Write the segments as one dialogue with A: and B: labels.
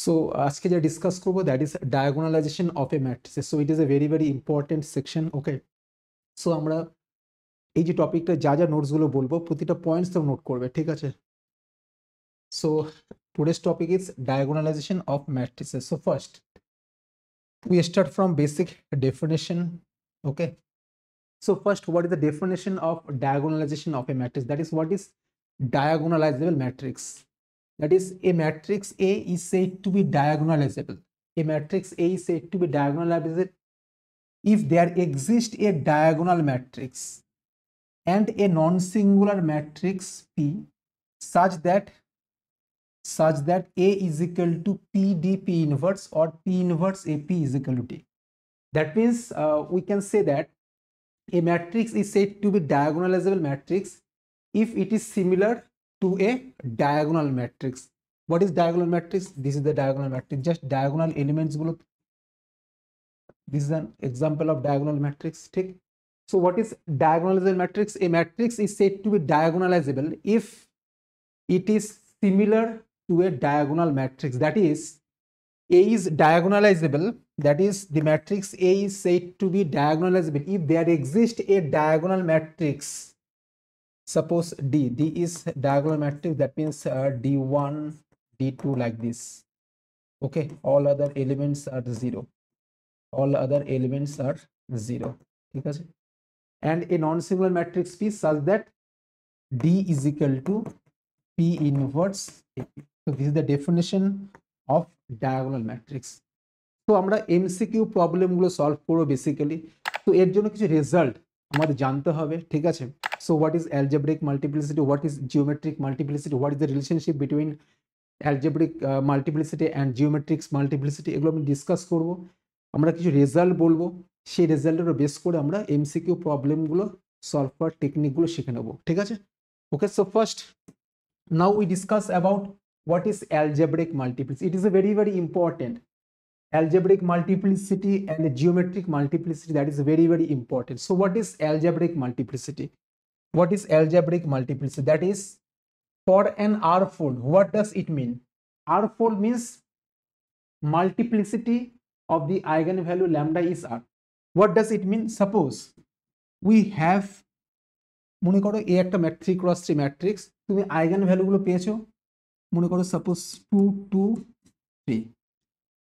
A: So আজকে যা discuss করবো that is diagonalization of A matrix. So it is a very very important section. Okay, so আমরা এই যে টপিকটা যা যা নোটসগুলো বলবো প্রতিটা পয়েন্টস তো নোট করবে, ঠিক আছে? So today's topic is diagonalization of matrices. So first we start from basic definition. Okay, so first, what is the definition of diagonalization of a matrix? That is, what is diagonalizable matrix? That is, a matrix A is said to be diagonalizable. A matrix A is said to be diagonalizable if there exists a diagonal matrix and a non-singular matrix P such that A is equal to PDP inverse or P inverse AP is equal to D. That means we can say that a matrix is said to be diagonalizable matrix if it is similar to a diagonal matrix. What is diagonal matrix? This is the diagonal matrix, just diagonal elements gulo. This is an example of diagonal matrix. Take. So what is diagonalizable matrix? A matrix is said to be diagonalizable if it is similar to a diagonal matrix. That is, A is diagonalizable. That is, the matrix A is said to be diagonalizable if there exists a diagonal matrix. Suppose D is diagonal matrix. That means D1, D2 like this. Okay, all other elements are 0. All other elements are 0. Okay? And a non-singular matrix P such that D is equal to P inverse AP. So this is the definition of diagonal matrix. তো আমরা MCQ প্রবলেমগুলো solve করবো basically. তো এর জন্য কিছু result আমাদের জানতে হবে, ঠিক আছে? So what is algebraic multiplicity, what is geometric multiplicity, what is the relationship between algebraic multiplicity and geometrics multiplicity, এগুলো আমি ডিসকাস করবো। আমরা কিছু রেজাল্ট বলবো, সেই রেজাল্টের বেস করে আমরা এমসিকিউ প্রবলেমগুলো সলভ করার টেকনিকগুলো শিখে নেবো, ঠিক আছে? Okay, so first now we discuss about what is algebraic multiplicity. It is a very very important. Algebraic multiplicity and geometric multiplicity, that is very very important. So what is algebraic multiplicity? What is algebraic multiplicity? That is, for an R-fold, what does it mean? R-fold means multiplicity of the eigenvalue lambda is R. What does it mean? Suppose we have, মনে করো এ একটা 3x3 matrix, তুমি আইগেন ভ্যালুগুলো পেয়েছো, মনে করো suppose 2 2 3.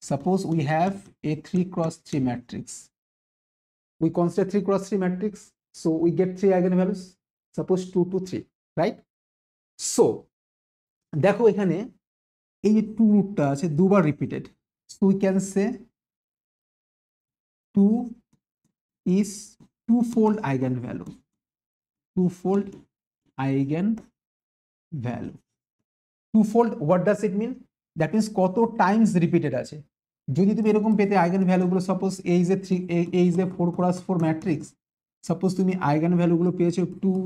A: Suppose we have a 3x3 matrix. We consider 3x3 matrix, so we get 3 eigenvalues. Suppose 2 2 3, right? So দেখো এখানে এই যে 2 রুটটা আছে দুবার repeated, so we can say 2 is twofold eigenvalue. Twofold eigenvalue. Twofold, what does it mean? That means কত times repeated আছে। যদি তুমি এরকম পেতে আইগেন ভ্যালুগুলো, suppose A is a 4x4 matrix, suppose তুমি আইগেন ভ্যালুগুলো পেয়েছো 2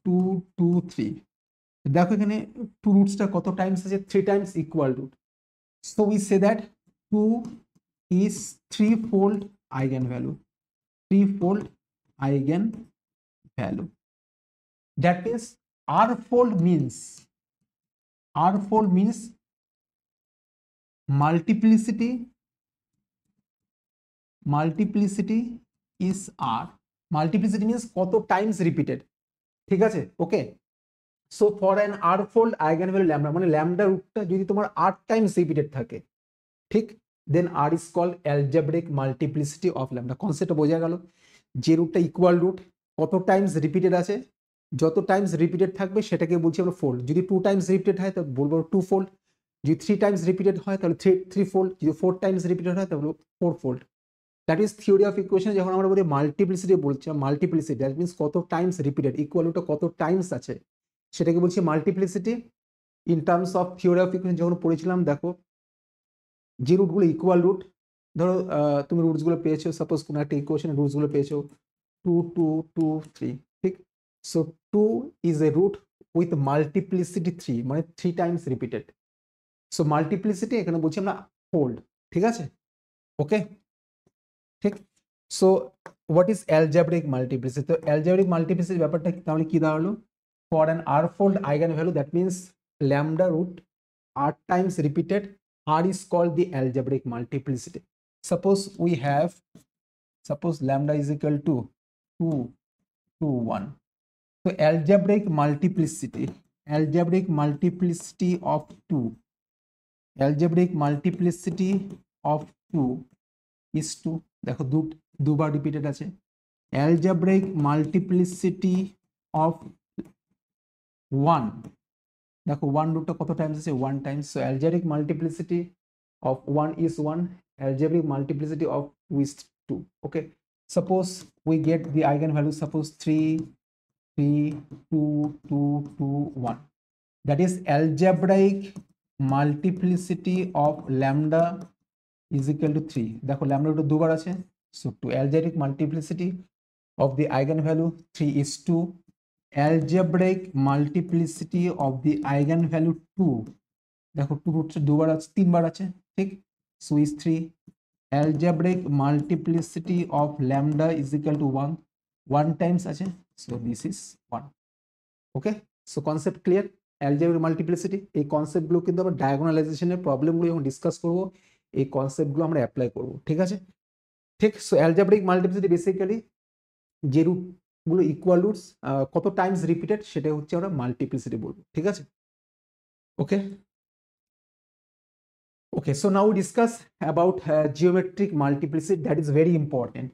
A: 2 2 3, দেখো এখানে 2 রুটসটা কত টাইমস আছে, 3 times equal root. So we say that 2 is threefold eigenvalue, threefold eigenvalue. That means R-fold means multiplicity is R. Multiplicity means কত times repeated, ঠিক আছে? Okay, so for an R-fold eigenvalue lambda, মানে lambda রুটটা যদি তোমার 8 times repeated থাকে, ঠিক, দেন R is called algebraic multiplicity of lambda. কনসেপ্টটা বোঝা গেল? যে রুটটা ইকুয়াল রুট, কত টাইমস রিপিটেড আছে, যত টাইমস রিপিটেড থাকবে সেটাকে বলছি আমরা ফোল্ড। যদি 2 টাইমস রিপিটেড হয় তাহলে বলবো 2 ফোল্ড, যদি 3 টাইমস রিপিটেড হয় তাহলে 3 ফোল্ড, যদি 4 টাইমস রিপিটেড হয় তাহলে 4 fold. That is theory of equation. যখন আমরা বলি মাল্টিপ্লিসিটি, বলছি মাল্টিপ্লিসিটি, দ্যাট মিনস কত টাইমস রিপিটেড, ইকুয়াল রুটটা কত টাইমস আছে সেটাকে বলছি multiplicity. In terms of theory of equation যখন পড়েছিলাম, দেখো যে রুটগুলো ইকুয়াল রুট, ধরো তুমি রুটসগুলো পেয়েছো, সাপোজ কোনো একটা ইকুয়েশনের রুটসগুলো পেয়েছো 2 2 2 3, ঠিক? So 2 is a root with multiplicity 3, মানে 3 টাইমস রিপিটেড। সো মাল্টিপ্লিসিটি এখানে বলছি আমরা ফোল্ড, ঠিক আছে? ওকে, ঠিক। So what is algebraic multiplicity? তো অ্যালজেব্রিক মাল্টিপ্লিসিটি ব্যাপারটা তাহলে কি দাঁড়ালো? For an R-fold eigenvalue, that means lambda root 8 times repeated R is called the algebraic multiplicity. Suppose we have, suppose lambda is equal to 2, 2, 1. So algebraic multiplicity of 2, algebraic multiplicity of 2 is 2. দেখো দুবার repeated আছে। algebraic multiplicity of 1, দেখো 1 রুটটা কত times আছে, 1 Times. So algebraic multiplicity of 1 is 1, algebraic multiplicity of 2 is 2. Okay, suppose we get the eigenvalue, suppose 3, 3, 2, 2, 2, 1. That is algebraic multiplicity of lambda is equal to 3. দেখো lambda root দুবার আছে, so 2. algebraic multiplicity of the eigenvalue 3 is 2. algebraic multiplicity of the eigenvalue 2, দেখো 2 root দুবার আছে, তিনবার আছে, ঠিক, so is 3. algebraic multiplicity of lambda is equal to 1, 1 times আছে, so this is 1. Okay, so concept clear? algebraic multiplicity, এই কনসেপ্টগুলো কিন্তু আমরা ডায়াগোনালাইজেশনের প্রবলেমগুলো যখন ডিসকাস করব এই কনসেপ্টগুলো আমরা অ্যাপ্লাই করব, ঠিক আছে, ঠিক। সো algebraic multiplicity বেসিক্যালি যে রুটগুলো ইকুয়াল রুটস কত টাইমস রিপিটেড সেটা হচ্ছে আমরা মাল্টিপ্লিসিটি বলবো, ঠিক আছে। ওকে, okay, so now we discuss about geometric multiplicity, that is very important.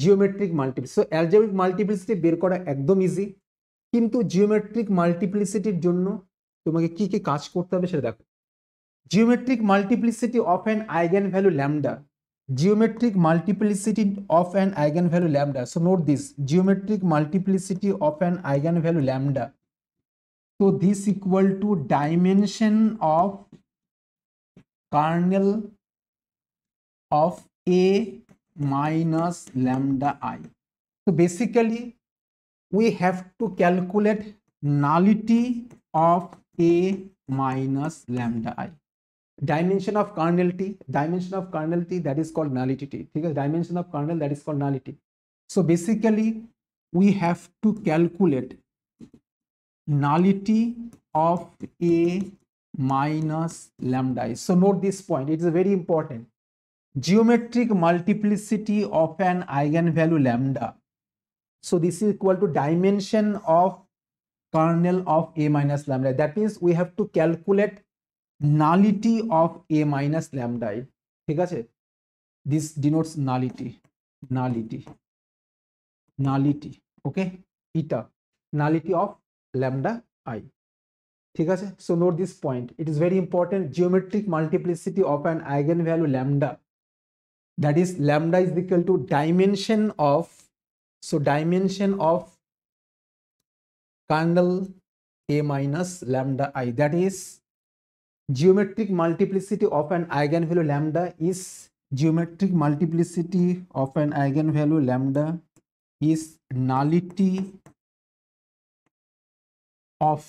A: geometric multiplicity, so algebraic multiplicity বের করা একদম ইজি, কিন্তু জিওমেট্রিক মাল্টিপ্লিসিটির জন্য তোমাকে কি কি কাজ করতে হবে সেটা দেখো। Geometric multiplicity of an eigenvalue lambda, geometric multiplicity of an eigenvalue lambda, so note this, geometric multiplicity of an eigenvalue lambda, so this equal to dimension of kernel of A minus lambda I. So basically we have to calculate nullity of A minus lambda I. Dimension of kernel T, that is called nullity T, ठीक dimension of kernel, that is called nullity. So basically we have to calculate nullity of A minus lambda I. So note this point, it is very important. Geometric multiplicity of an eigenvalue lambda, so this is equal to dimension of kernel of A minus lambda. That means we have to calculate nullity of A minus lambda I, ঠিক আছে, this denotes nullity, okay, eta, nullity of lambda I, ঠিক আছে। so note this point, it is very important. geometric multiplicity of an eigenvalue lambda, that is lambda is equal to dimension of, so dimension of kernel A minus lambda I, that is geometric multiplicity of an eigenvalue lambda is, geometric multiplicity of an eigenvalue lambda is nullity of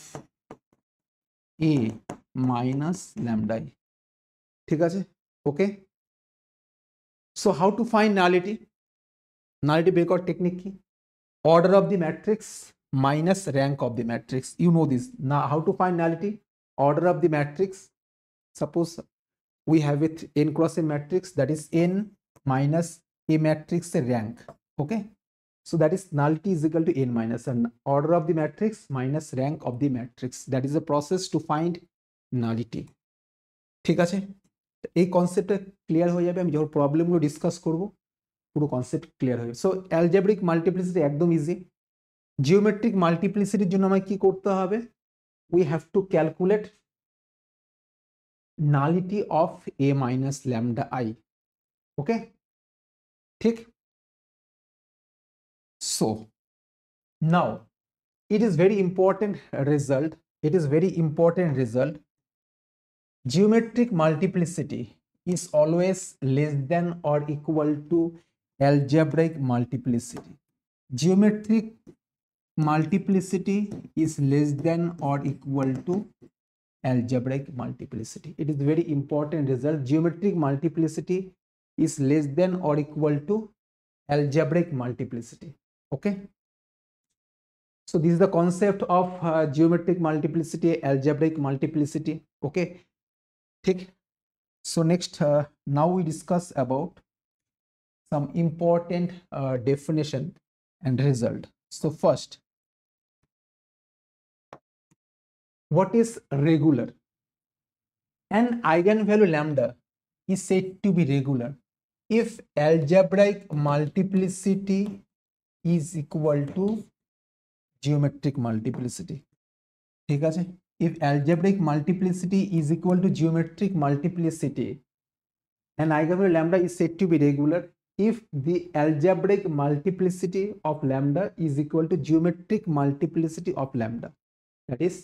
A: A minus lambda I, ঠিক আছে, okay। so how to find nullity? nullity বের করার technique কি? order of the matrix minus rank of the matrix, you know this. Now how to find nullity? order of the matrix, suppose we have it n cross n matrix, that is n minus a matrix rank, okay, so that is nullity is equal to n minus an order of the matrix minus rank of the matrix, that is a process to find nullity, ঠিক আছে। এই কনসেপ্টটা clear হয়ে যাবে, আমি যখন প্রবলেমগুলো discuss করব পুরো কনসেপ্ট ক্লিয়ার হয়ে যাবে। সো অ্যালজেব্রিক মাল্টিপ্লিসিটি একদম ইজি। জিওমেট্রিক মাল্টিপ্লিসিটির জন্য আমায় কি করতে হবে? We have to calculate nullity of A minus lambda I, okay, ঠিক। so now it is very important result, geometric multiplicity is always less than or equal to algebraic multiplicity. Geometric multiplicity is less than or equal to algebraic multiplicity. It is very important result. Geometric multiplicity is less than or equal to algebraic multiplicity, okay। so this is the concept of geometric multiplicity, algebraic multiplicity, okay, ঠিক। So next, now we discuss about some important definition and result. So first, what is regular? An eigenvalue lambda is said to be regular if algebraic multiplicity is equal to geometric multiplicity. ঠিক আছে? If algebraic multiplicity is equal to geometric multiplicity, an eigenvalue lambda is said to be regular if the algebraic multiplicity of lambda is equal to geometric multiplicity of lambda. That is,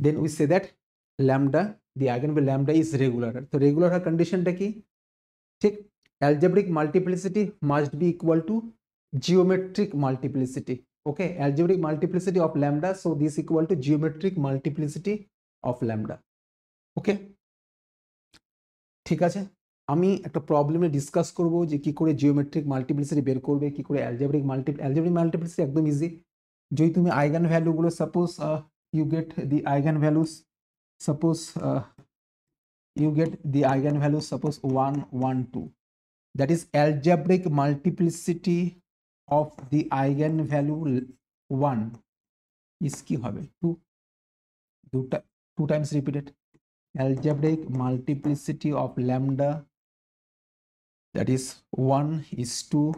A: then we say that lambda, the eigenvalue lambda is regular. So regular condition টা কি? ঠিক, algebraic multiplicity must be equal to geometric multiplicity. Okay, algebraic multiplicity of lambda, so this equal to geometric multiplicity of lambda. Okay, ঠিক আছে, আমি একটা প্রবলেমে discuss করব যে কি করে জিওমেট্রিক মাল্টিপ্লিসিটি বের করবে, কি করে অ্যালজেব্রিক মাল্টিপ্লিসিটি একদম ইজি। যদি তুমি আইগেন ভ্যালুগুলো suppose you get the eigenvalues, suppose you get the eigenvalues, suppose 1 1 2, that is algebraic multiplicity of the eigenvalue 1 is কি হবে 2 times repeated. Algebraic multiplicity of lambda, that is 1 is 2.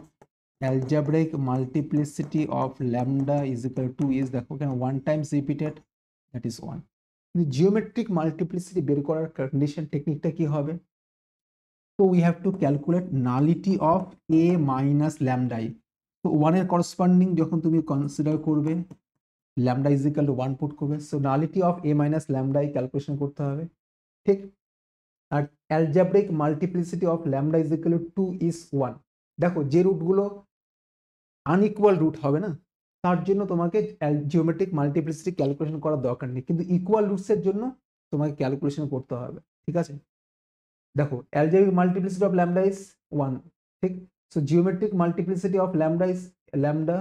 A: Algebraic multiplicity of lambda is equal to is the 1 times repeated, that is 1. The geometric multiplicity বের করার condition technique কি হবে? So we have to calculate nullity of a minus lambda I. So 1 এর corresponding যখন তুমি consider করবে lambda is equal to 1 put করবে, so nullity of a minus lambda I calculation করতে হবে, ঠিক। আর algebraic multiplicity of lambda is equal to 2 is 1. দেখো যে রুটগুলো আনইকুয়াল রুট হবে না, তার জন্য তোমাকে জিওমেট্রিক মাল্টিপ্লিসিটি ক্যালকুলেশন করার দরকার নেই, কিন্তু ইকুয়াল রুটসের জন্য তোমাকে ক্যালকুলেশন করতে হবে, ঠিক আছে। দেখো algebraic multiplicity of lambda is 1, ঠিক। So geometric multiplicity of lambda is lambda,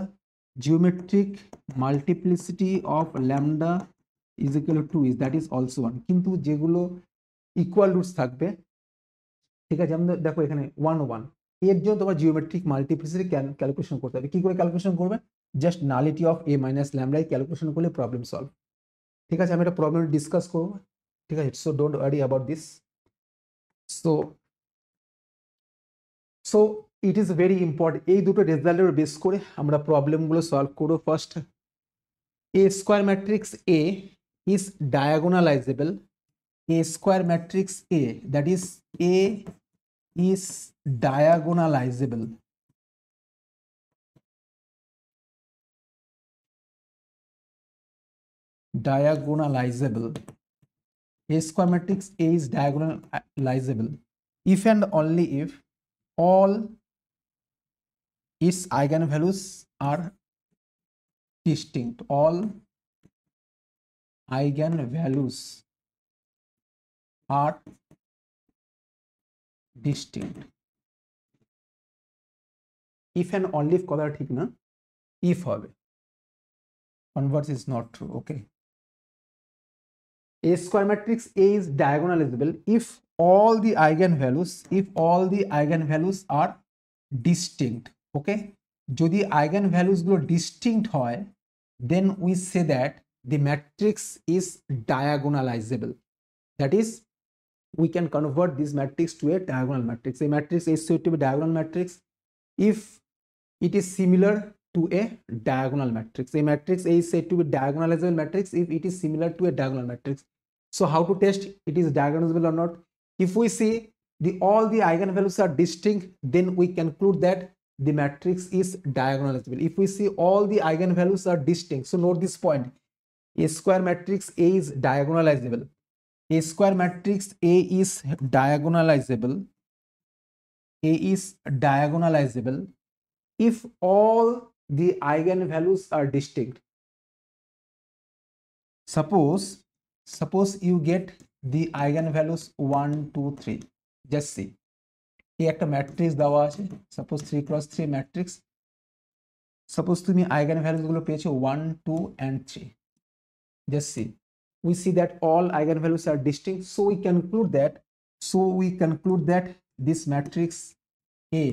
A: geometric multiplicity of lambda is equal to 2 is, that is also 1, কিন্তু যেগুলো ইকুয়াল রুটস থাকবে, ঠিক আছে, আমাদের দেখো এখানে 1 1, এর জন্য তোমার জিওমেট্রিক মাল্টিপ্লিসিটি ক্যালকুলেশন করতে হবে। কি করে ক্যালকুলেশন করবে? Just nullity of A minus lambda calculation করলে প্রবলেম সলভ, ঠিক আছে। আমি একটা প্রবলেম ডিসকাস করব, ঠিক আছে, so don't worry about this. So so it is very important, এই দুটো রেজাল্টের বেস করে আমরা প্রবলেমগুলো সলভ করব। First, A square matrix A is diagonalizable, a square matrix A, that is A is diagonalizable. Diagonalizable. A square matrix A is diagonalizable if and only if all its eigenvalues are distinct. All eigenvalues are distinct. If and only if কথা ঠিক না, if হবে, converse is not true. Okay, a square matrix A is diagonalizable if all the eigenvalues are distinct. Okay, যদি eigenvalues গুলো distinct হয়, then we say that the matrix is diagonalizable. That is, we can convert this matrix to a diagonal matrix. A matrix is said to be diagonal matrix if it is similar to a diagonal matrix. A matrix A is said to be diagonalizable matrix if it is similar to a diagonal matrix. So how to test it is diagonalizable or not? If we see all the eigenvalues are distinct, then we conclude that the matrix is diagonalizable. If we see all the eigenvalues are distinct, so note this point, a square matrix A is diagonalizable. A square matrix A is diagonalizable. A is diagonalizable if all the eigenvalues are distinct. Suppose you get the eigenvalues 1 2 3. Just see, এই একটা matrix দেওয়া আছে, suppose 3x3 matrix. Suppose তুমি eigenvalues গুলো পেয়েছো 1 2 and 3. Just see, we see that all eigenvalues are distinct, so we conclude that So we conclude that this matrix A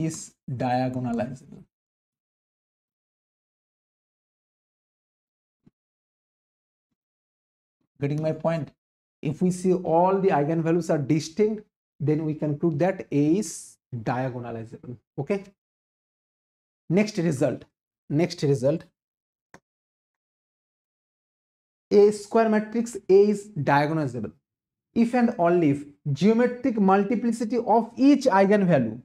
A: is diagonalizable. Getting my point? If we see all the eigenvalues are distinct, then we conclude that A is diagonalizable. Okay. Next result. A square matrix A is diagonalizable if and only if geometric multiplicity of each eigenvalue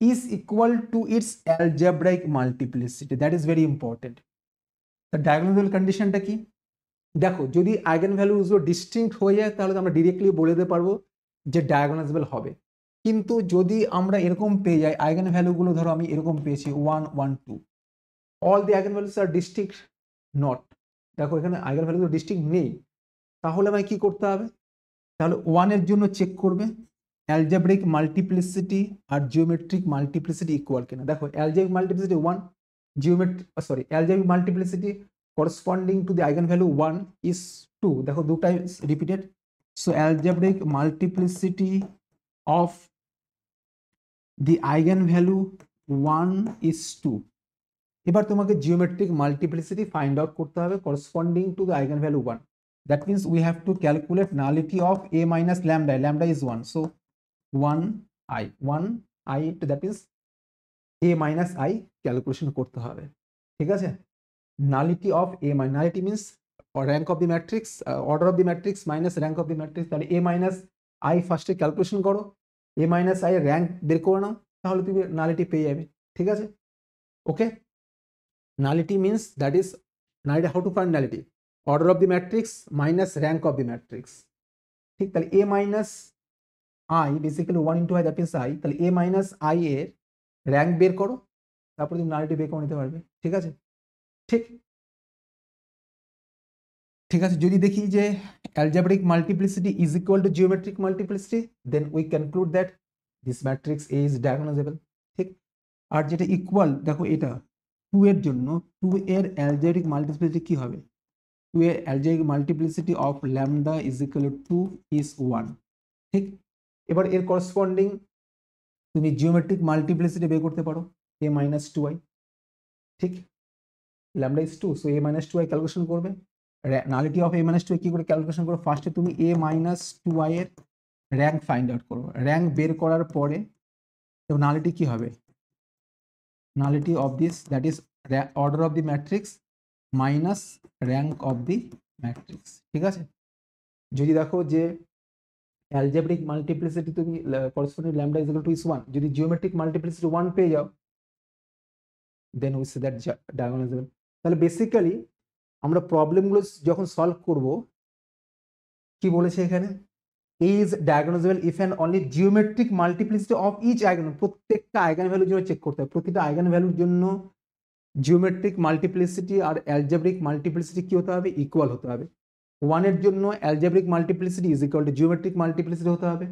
A: is equal to its algebraic multiplicity. That is very important. The diagonalizable condition টা কি? দেখো যদি eigen ভ্যালুগুলো distinct হয়ে যায় তাহলে তো আমরা directly বলে দিতে পারবো যে ডায়াগোনালাইজেবল হবে। কিন্তু যদি আমরা এরকম পেয়ে যাই আইগেন ভ্যালুগুলো, ধরো আমি এরকম পেয়েছি 1 1 2, all the eigen values are distinct not, দেখো এখানে আইগেন ভ্যালুগুলো ডিস্টিংক্ট নেই, তাহলে আমায় কি করতে হবে? তাহলে 1 এর জন্য চেক করবে অ্যালজেব্রিক মাল্টিপ্লিসিটি আর জিওমেট্রিক মাল্টিপ্লিসিটি ইকুয়াল কিনা। দেখো algebraic multiplicity 1, algebraic multiplicity corresponding to the eigenvalue 1 is 2. দেখো দু Times repeated. So algebraic multiplicity of the eigenvalue 1 is 2. এবার তোমাকে জিওমেট্রিক মাল্টিপ্লিসিটি ফাইন্ড আউট করতে হবে corresponding to the eigenvalue 1. That means we have to calculate nullity of a minus lambda. Lambda is 1, so 1i, that means a minus i calculation করতে হবে। ঠিক আছে, nullity of a minus, nullity means rank of the matrix, order of the matrix minus rank of the matrix। তাহলে a minus i ফার্স্টে calculation করো, a minus i rank বের করে নাও, তাহলে তুমি nullity পেয়ে যাবে। ঠিক আছে, ওকে। nullity means that is nullity, how to find nullity? Order of the matrix minus rank of the matrix। ঠিক, তাহলে a minus i basically 1 into i, that means i, তাহলে a minus i এর rank বের করো, তারপর তুমি nullity বের করে নিতে পারবে। ঠিক আছে, ঠিক আছে। যদি দেখি যে algebraic multiplicity is equal to geometric multiplicity, then we conclude that this matrix A is diagonalizable। ঠিক, আর যেটা ইকুয়াল, দেখো এটা 2 এর জন্য 2 এর algebraic multiplicity কি হবে? 2 এর algebraic multiplicity of lambda is equal to 2 is 1। ঠিক, এবার এর করসপন্ডিং তুমি জিওমেট্রিক মাল্টিপ্লিসিটি বের করতে পারো a minus 2i। ঠিক, lambda is 2, so a minus 2i calculation করবে। Nullity of a minus 2i কি করে ক্যালকুলেশন করো? ফার্স্টে তুমি a minus 2i এর র্যাঙ্ক ফাইন্ড আউট করো, র্যাঙ্ক বের করার পরে তো নালিটি কি হবে? Nullity of this, that is order of the matrix minus rank of the matrix. ঠিক আছে, যদি দেখো যে algebraic multiplicity তুমি corresponding lambda is equal to is 1, যদি geometric multiplicity 1 পেয়ে যাও, then we say that diagonalizable। তাহলে বেসিক্যালি আমরা প্রবলেমগুলো যখন সলভ করব, কি বলেছে এখানে? A is diagonalizable if and only geometric multiplicity of each eigenvalue, প্রত্যেকটা আইগেনভ্যালুর জন্য চেক করতে হবে, প্রতিটা আইগেনভ্যালুর জন্য জিওমেট্রিক মাল্টিপ্লিসিটি আর অ্যালজেব্রিক মাল্টিপ্লিসিটি কি হতে হবে? ইকুয়াল হতে হবে। 1 এর জন্য algebraic multiplicity is equal to geometric multiplicity হতে হবে।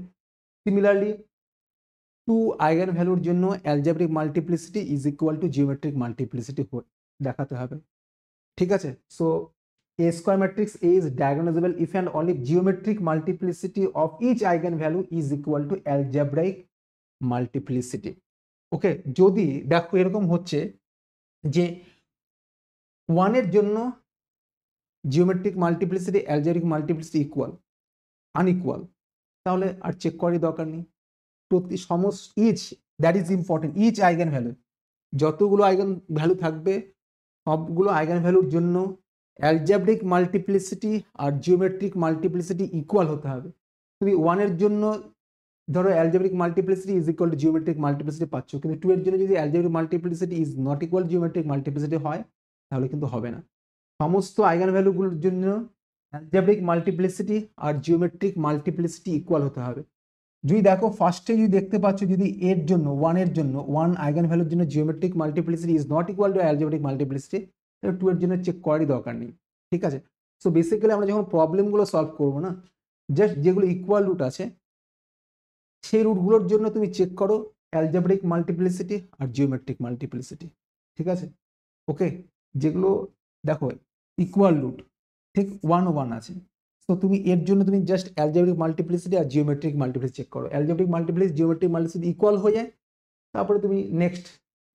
A: সিমিলারলি 2 আইগেনভ্যালুর জন্য algebraic multiplicity is equal to geometric multiplicity দেখাতে হবে। ঠিক আছে, so a square matrix A is diagonalizable if and only geometric multiplicity of each eigenvalue is equal to algebraic multiplicity। Okay, যদি দেখো এরকম হচ্ছে যে 1 এর জন্য geometric multiplicity algebraic multiplicity equal unequal, তাহলে আর চেক করার দরকার নেই। প্রতি সমস্ত each, that is important, each eigen value, যতগুলো আইগেন ভ্যালু থাকবে সবগুলো আইগেন ভ্যালুর জন্য অ্যালজেব্রিক মাল্টিপ্লিসিটি আর জিওমেট্রিক মাল্টিপ্লিসিটি ইকুয়াল হতে হবে। তুমি 1 এর জন্য ধরো algebraic multiplicity is equal to geometric multiplicity পাচ্ছ, কিন্তু 2 এর জন্য যদি algebraic multiplicity is not equal geometric multiplicity হয়, তাহলে কিন্তু হবে না। সমস্ত আইগেন ভ্যালুগুলোর জন্য অ্যালজেব্রিক মাল্টিপ্লিসিটি আর জিওমেট্রিক মাল্টিপ্লিসিটি ইকুয়াল হতে হবে। যদি দেখো ফার্স্টে যদি দেখতে পাচ্ছ যদি এর জন্য 1 এর জন্য 1 আইগেন ভ্যালুর জন্য geometric multiplicity is not equal to algebraic multiplicity, তাহলে 2 এর জন্য চেক করারই দরকার নেই। ঠিক আছে, সো বেসিক্যালি আমরা যখন প্রবলেমগুলো সলভ করবো না, জাস্ট যেগুলো ইকুয়াল রুট আছে সেই রুটগুলোর জন্য তুমি চেক করো অ্যালজেব্রিক মাল্টিপ্লিসিটি আর জিওমেট্রিক মাল্টিপ্লিসিটি। ঠিক আছে, ওকে। যেগুলো দেখো ইকুয়াল রুট ঠিক 1 1 আছে। তো তুমি এর জন্য তুমি জাস্ট অ্যালজেব্রিক মাল্টিপ্লিসিটি আর জিওমেট্রিক মাল্টিপ্লিসিটি চেক করো। Algebraic multiplicity geometric multiplicity equal হয়ে যায়, তারপরে তুমি নেক্সট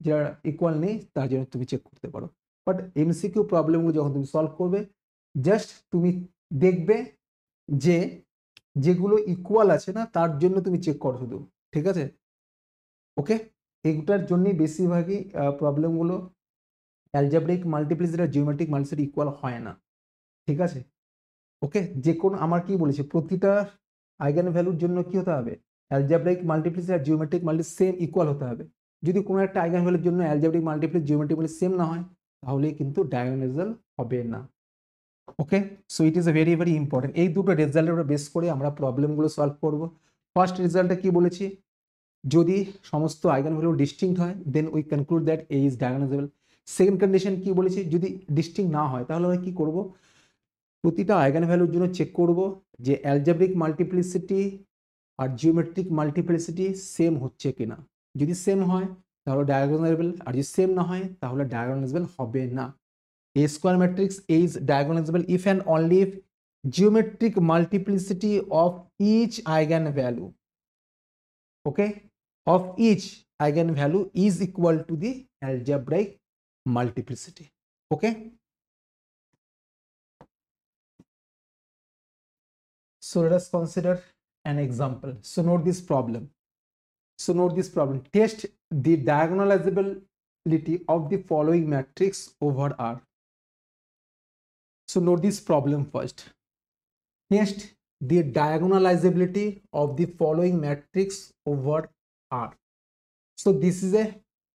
A: যারা ইকুয়াল নেই তার জন্য তুমি চেক করতে পারো। বাট এমসিকিউ প্রবলেমগুলো যখন তুমি সলভ করবে জাস্ট তুমি দেখবে যে যেগুলো ইকুয়াল আছে না তার জন্য তুমি চেক করো শুধু, ঠিক আছে? ওকে, এগুলোর জন্যই বেশিরভাগই প্রবলেমগুলো অ্যালজেব্রিক মাল্টিপ্লিসিটি আর জিওমেট্রিক মাল্টিপ্লিসিটি ইকুয়াল হয় না, ঠিক আছে? ওকে, যে কোনো আমার কি বলেছে প্রতিটা আইগেন ভ্যালুর জন্য কি হতে হবে, অ্যালজেব্রিক মাল্টিপ্লিসিটি আর জিওমেট্রিক মাল্টিপ্লিসিটি সেম ইকুয়াল হতে হবে। যদি কোনো একটা আইগেন ভ্যালুর জন্য algebraic multiplicity geometric multiplicity same না হয় তাহলে কিন্তু ডায়াগোনাল হবে না। Okay, so it is a very very important. এই দুটো রেজাল্টের উপর বেস করে আমরা প্রবলেমগুলো সলভ করব। ফার্স্ট রেজাল্টে কি বলেছি, যদি সমস্ত আইগেন ভ্যালু ডিস্টিংক্ট হয় then we conclude that A is diagonalizable. Second condition কি বলেছি, যদি ডিস্টিংক্ট না হয় তাহলে আমরা কি করব, প্রতিটা আইগেন ভ্যালুর জন্য চেক করব যে অ্যালজেব্রিক মাল্টিপ্লিসিটি আর জিওমেট্রিক মাল্টিপ্লিসিটি সেম হচ্ছে কিনা। যদি সেম হয় তাহলে ডায়াগোনালাইজেবল, আর যদি সেম না হয় তাহলে ডায়াগোনালাইজেবল হবে না। A square matrix is diagonalizable if and only if geometric multiplicity of each eigenvalue, okay, of each eigenvalue is equal to the algebraic multiplicity. Okay, so let us consider an example. So note this problem. Test the diagonalizability of the following matrix over R. So note this problem first. Test the diagonalizability of the following matrix over R. So this is a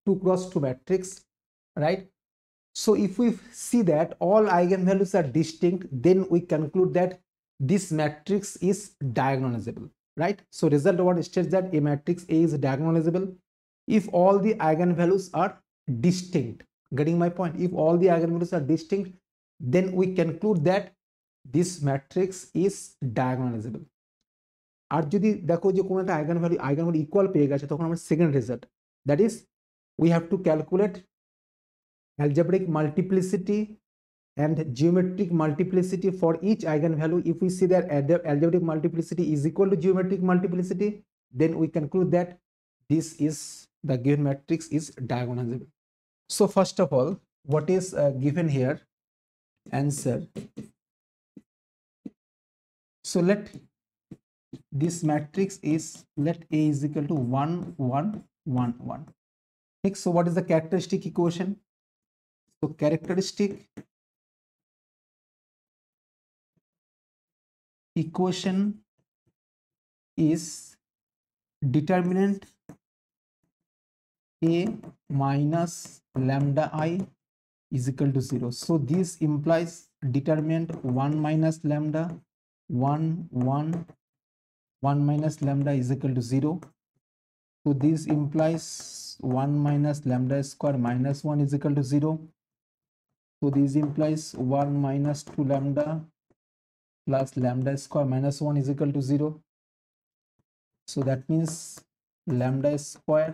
A: 2 cross 2 matrix, right? So if we see that all eigenvalues are distinct, then we conclude that this matrix is diagonalizable, right? So result one states that a matrix A is diagonalizable if all the eigenvalues are distinct. Getting my point? If all the eigenvalues are distinct, then we conclude that this matrix is diagonalizable. আর যদি দেখো যে কোনো একটা eigenvalue equal পেয়ে গেছে তখন আমরা second result, that is we have to calculate algebraic multiplicity and geometric multiplicity for each eigenvalue. If we see that algebraic multiplicity is equal to geometric multiplicity, then we conclude that this is the given matrix is diagonalizable. So first of all, what is given here? Answer. So let this matrix is, let A is equal to 1 1 1 1. Next, so what is the characteristic equation? So characteristic equation is determinant A minus lambda I is equal to 0. So this implies determinant 1 minus lambda 1 1 1 minus lambda is equal to 0. So this implies 1 minus lambda square minus 1 is equal to 0. So this implies 1 minus 2 lambda plus lambda square minus 1 is equal to 0. So that means lambda square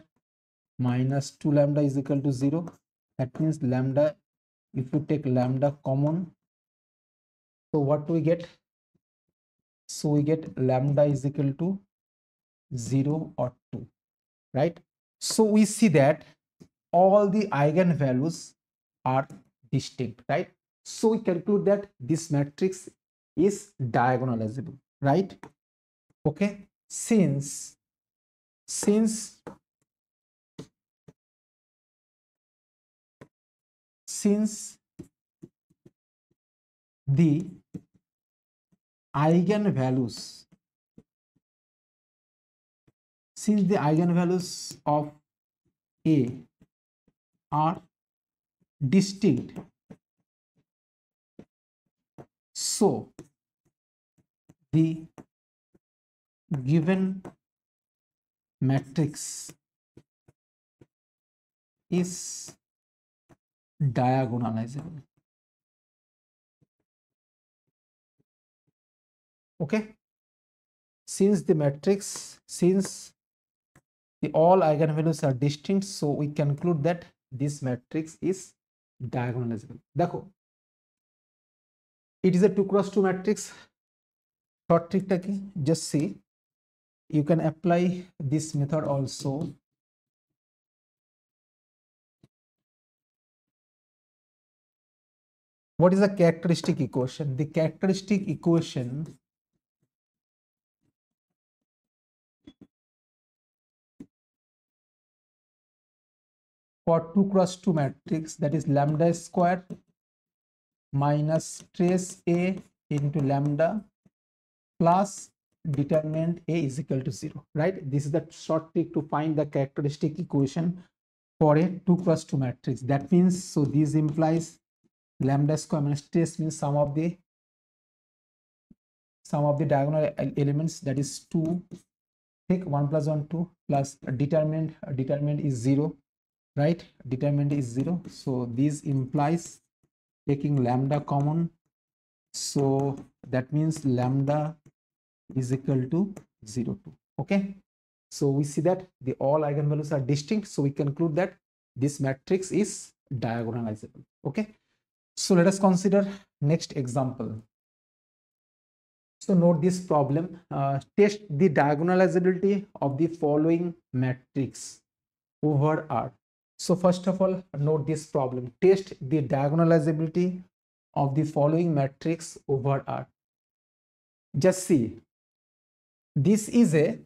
A: minus 2 lambda is equal to 0. That means lambda, if you take lambda common, so what we get? So we get lambda is equal to 0 or 2, right? So we see that all the eigenvalues are distinct, right? So we conclude that this matrix is diagonalizable, right? Okay, since the eigenvalues of A are distinct, so the given matrix is diagonalizable. Okay, since the all eigenvalues are distinct, so we conclude that this matrix is diagonalizable. দেখো It is a 2 cross 2 matrix. Short trick taki, just see, you can apply this method also. What is the characteristic equation? The characteristic equation for 2 cross 2 matrix, that is lambda square minus trace A into lambda plus determinant A is equal to 0, right? This is the short trick to find the characteristic equation for a 2 cross 2 matrix. That means, so this implies lambda square minus trace means sum of the diagonal elements, that is 2, take 1 plus 1 2 plus determinant is 0, right? Determinant is 0, so this implies taking lambda common, so that means lambda is equal to 0 2. Okay, so we see that the all eigenvalues are distinct, so we conclude that this matrix is diagonalizable. Okay, so let us consider next example. So note this problem. Test the diagonalizability of the following matrix over R. So first of all, note this problem. Test the diagonalizability of the following matrix over R. Just see, this is a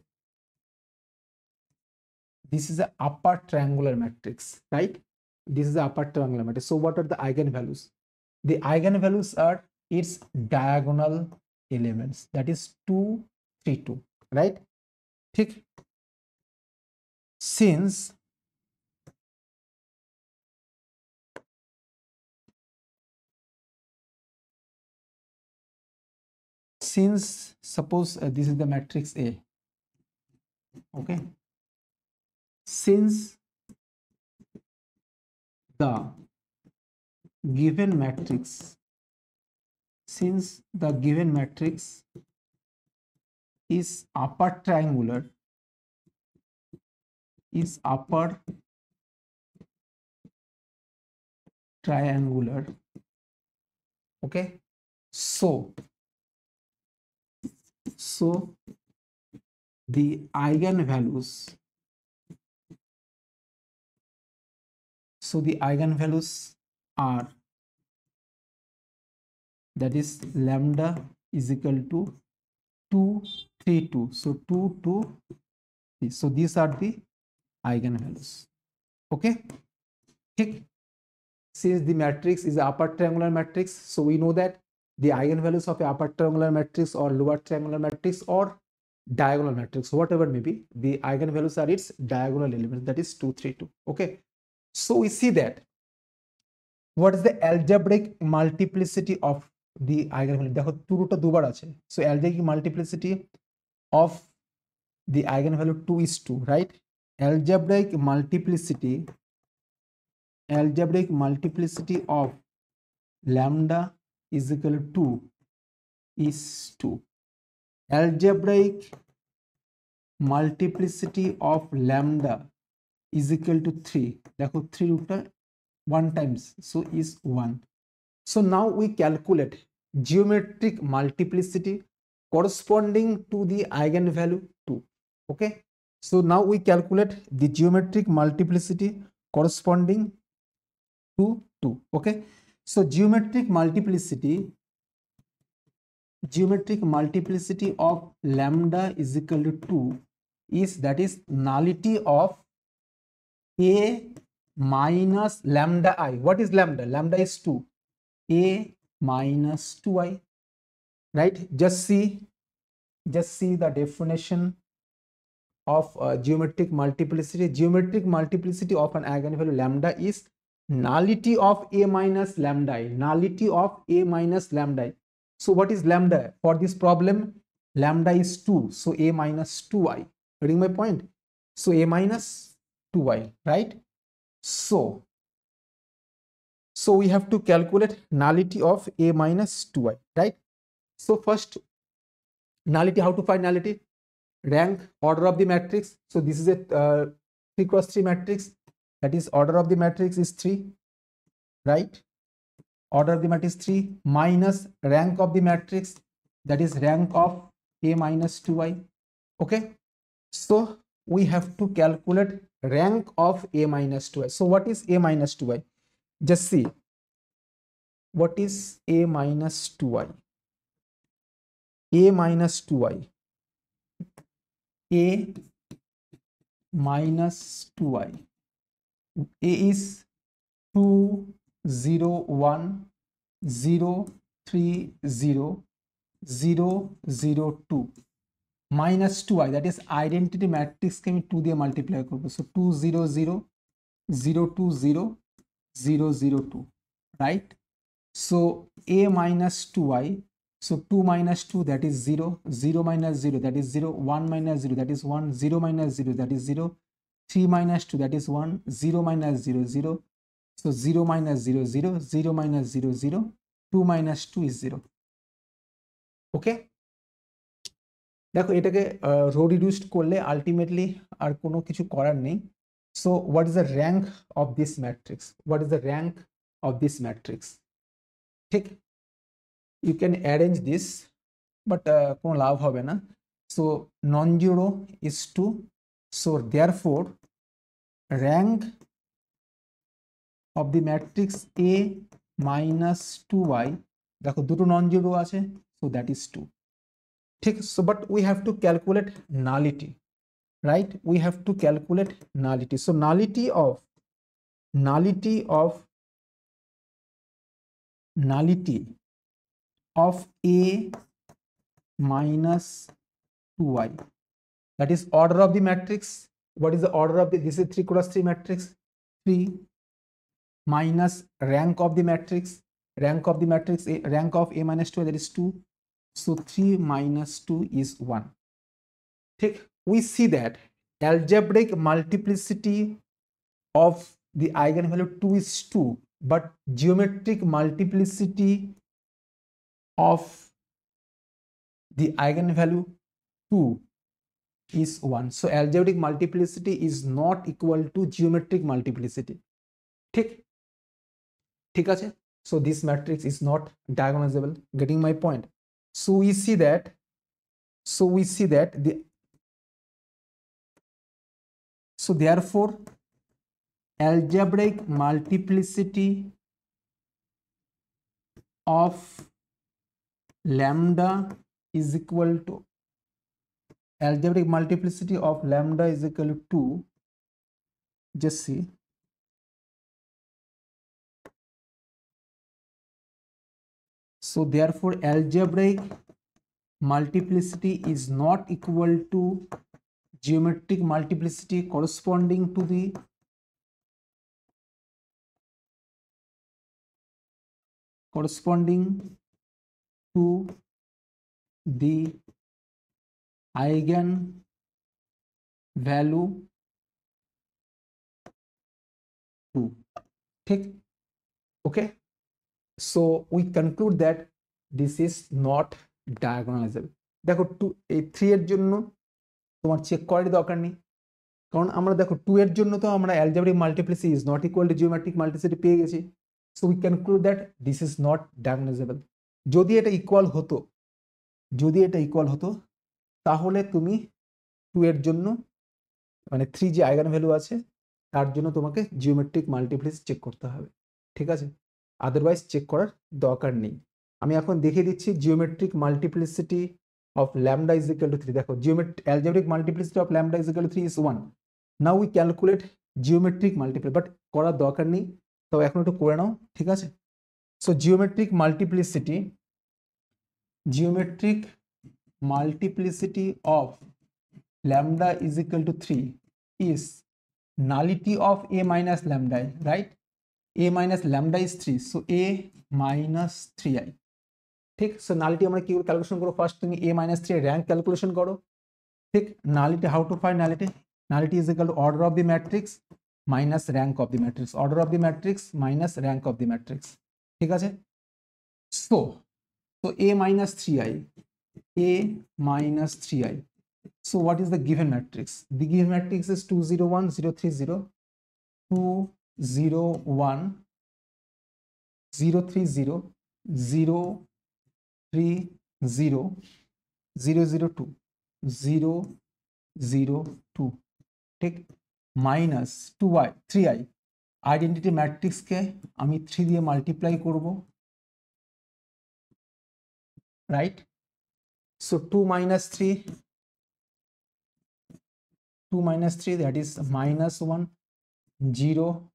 A: upper triangular matrix, right? This is the upper triangular matrix. So what are the eigenvalues? The eigenvalues are its diagonal elements, that is 2 3 2, right? ठीक, since suppose this is the matrix A, okay, since the given matrix is upper triangular, okay, so the eigenvalues are, that is lambda is equal to 2 3 2, so 2 2 3. So these are the eigenvalues. Okay, since the matrix is a upper triangular matrix, so we know that the eigenvalues of a upper triangular matrix or lower triangular matrix or diagonal matrix, whatever may be, the eigenvalues are its diagonal elements, that is 2 3 2. Okay, so we see that what is the algebraic multiplicity of the eigenvalue? দেখো 2 টা দুবার আছে, so algebraic multiplicity of the eigenvalue 2 is 2, right? Algebraic multiplicity of lambda is equal to 2 is 2. Algebraic multiplicity of lambda is equal to 3. দেখো 3 root 1 times, so is 1. So now we calculate geometric multiplicity corresponding to the eigenvalue 2. Okay, so now we calculate the geometric multiplicity corresponding to 2. Okay, so geometric multiplicity of lambda is equal to 2 is, that is nullity of A minus lambda I. What is lambda? Lambda is 2. A minus 2i, right? Just see the definition of geometric multiplicity. Geometric multiplicity of an eigenvalue lambda is nullity of A minus lambda I. Nullity of A minus lambda I. So what is lambda? For this problem, lambda is 2, so A minus 2i. Getting my point? So A minus 2i, right? So we have to calculate nullity of A minus 2i, right? So first, nullity, how to find nullity? Rank order of the matrix. So this is a 3 cross 3 matrix, that is order of the matrix is 3, right? order of the matrix 3 minus rank of the matrix, that is rank of A minus 2i. Okay, so we have to calculate rank of A minus 2i. So what is A minus 2i? Just see what is A minus 2i. A minus 2i. A minus 2i. A is 2 0 1 0 3 0 0 0 2 minus 2i, that is identity matrix के मैं 2 দিয়ে multiply करबो. So 2 0 0 0 2 0 0 0 2, right? So A minus 2i, so 2 minus 2, that is 0, 0 minus 0, that is 0, 1 minus 0, that is 1, 0 minus 0, that is 0, 3 minus 2, that is 1, 0 minus 0 0, so 0 minus 0 0, 0 minus 0 0, 2 minus 2 is 0. Okay, দেখো এটাকে row reduced করলে ultimately আর কোনো কিছু করার নেই. So what is the rank of this matrix? What is the rank of this matrix? ঠিক, you can arrange this, but কোনো লাভ হবে না. So non zero is 2, so therefore rank of the matrix A minus 2i, দেখো দুটো non zero আছে, so that is 2. ঠিক, so but we have to calculate nullity, right? We have to calculate nullity. So nullity of A minus 2i, that is order of the matrix. What is the order of the, this is 3 cross 3 matrix, 3 minus rank of the matrix, rank of A minus 2, that is 2. So 3 minus 2 is 1. Take, we see that algebraic multiplicity of the eigenvalue 2 is 2, but geometric multiplicity of the eigenvalue 2 is 1. So algebraic multiplicity is not equal to geometric multiplicity. ঠিক আছে, so this matrix is not diagonalizable. Getting my point? So we see that so therefore algebraic multiplicity of lambda is equal to 2. Just see, so therefore algebraic multiplicity is not equal to geometric multiplicity corresponding to the eigenvalue 2. ঠিক, okay, so we conclude that this is not diagonalizable. দেখো 2 এই 3 এর জন্য তোমার check করার দরকার নেই, কারণ আমরা দেখো 2 এর জন্য তো আমরা algebraic multiplicity is not equal to geometric multiplicity পেয়ে গেছি. So we conclude that this is not diagonalizable. যদি এটা ইকুয়াল হতো তাহলে তুমি 2 এর জন্য মানে 3 যে আইগেন ভ্যালু আছে তার জন্য তোমাকে জিওমেট্রিক মাল্টিপ্লিসিটি চেক করতে হবে. ঠিক আছে, আদারওয়াইজ চেক করার দরকার নেই. আমি এখন দেখিয়ে দিচ্ছি geometric multiplicity of lambda is equal to 3. দেখো algebraic multiplicity of lambda is equal to 3 is 1. Now we calculate geometric multiplicity, but করার দরকার নেই, তো এখন একটু করে নাও. ঠিক আছে, so geometric multiplicity of lambda is equal to 3 is nullity of A minus lambda, right? A minus lambda is 3, so A minus 3i. ঠিক, সো নালিটি আমরা কি করে ক্যালকুলেশন করব? ফার্স্ট তুমি A minus 3 এর র্যাঙ্ক ক্যালকুলেশন করো. ঠিক, nullity, how to find nullity is equal two order of the matrix minus rank of the matrix, order of the matrix minus rank of the matrix. ঠিক আছে, so A minus 3i, so what is the given matrix? The given matrix is 2 0 1 0 3 0, 2 0 1 0 3 0 0 3 0 0 0 2 0 0 2 ঠিক minus 2i 3i identity ম্যাট্রিক্সকে আমি 3 দিয়ে multiply করব right so 2 minus 3 2 minus 3 that is minus 1 0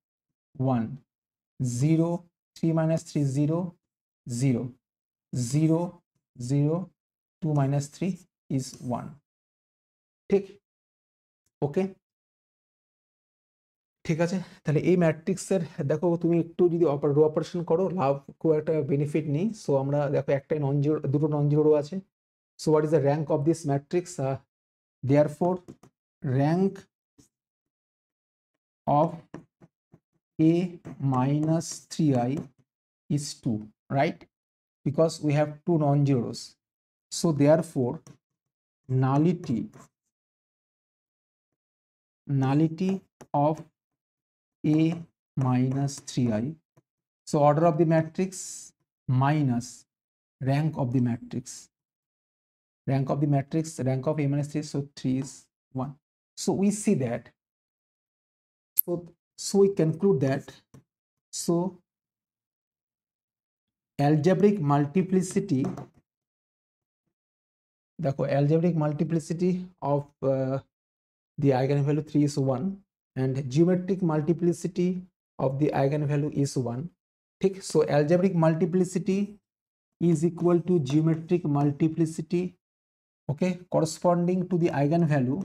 A: 1 0 3 minus 3 0 0 0 0 2 minus 3 is 1 ঠিক ওকে ঠিক আছে তাহলে এই ম্যাট্রিক্সের দেখো তুমি একটু যদি রো অপারেশন করো লাভ খুব একটা বেনিফিট নেই সো আমরা দেখো একটাই নন জিরো দুটো নন জিরো রো আছে so what is the rank of this matrix therefore rank of a minus 3i is 2 right because we have two non-zeros so therefore nullity of a minus 3i so order of the matrix minus rank of the matrix rank of a minus 3 so 3 is 1 so we see that so we conclude that so algebraic multiplicity of the eigenvalue 3 is 1 and geometric multiplicity of the eigenvalue is 1 ठीक so algebraic multiplicity is equal to geometric multiplicity okay corresponding to the eigenvalue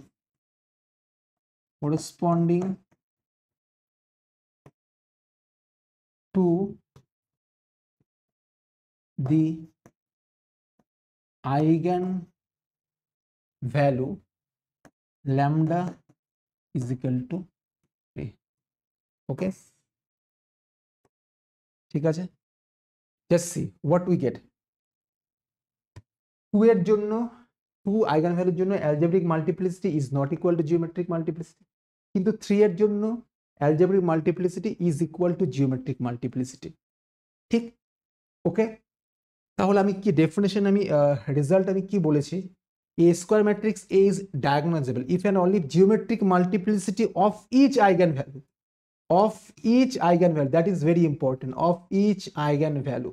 A: corresponding to the eigenvalue lambda is equal to 3 okay ঠিক আছে just see what we get 2 এর জন্য 2 আইগেনভ্যালুর জন্য algebraic multiplicity is not equal to geometric multiplicity কিন্তু 3 এর জন্য algebraic multiplicity is equal to geometric multiplicity ঠিক ওকে তাহলে আমি কি ডেফিনিশন আমি রেজাল্ট আমি কি বলেছি a square matrix A is diagonalizable if and only geometric multiplicity of each eigenvalue that is very important of each eigenvalue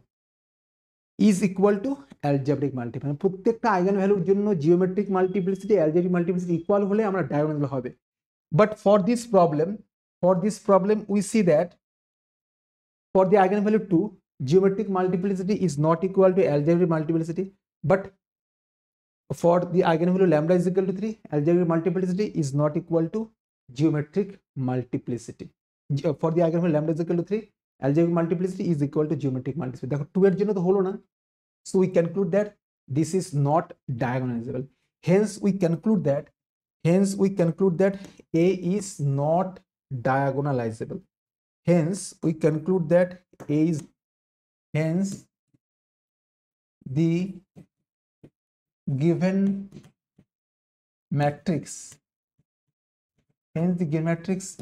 A: is equal to algebraic multiplicity প্রত্যেকটা আইগেনভ্যালুর জন্য geometric multiplicity algebraic multiplicity equal হলে আমরা diagonal হবে but for this problem we see that for the eigenvalue 2 geometric multiplicity is not equal to algebraic multiplicity but for the eigenvalue lambda is equal to 3 algebraic multiplicity is not equal to geometric multiplicity for the eigenvalue lambda is equal to 3 algebraic multiplicity is equal to geometric multiplicity দেখো 2 এর জন্য তো হলো না so we conclude that this is not diagonalizable hence we conclude that A is not diagonalizable hence the given matrix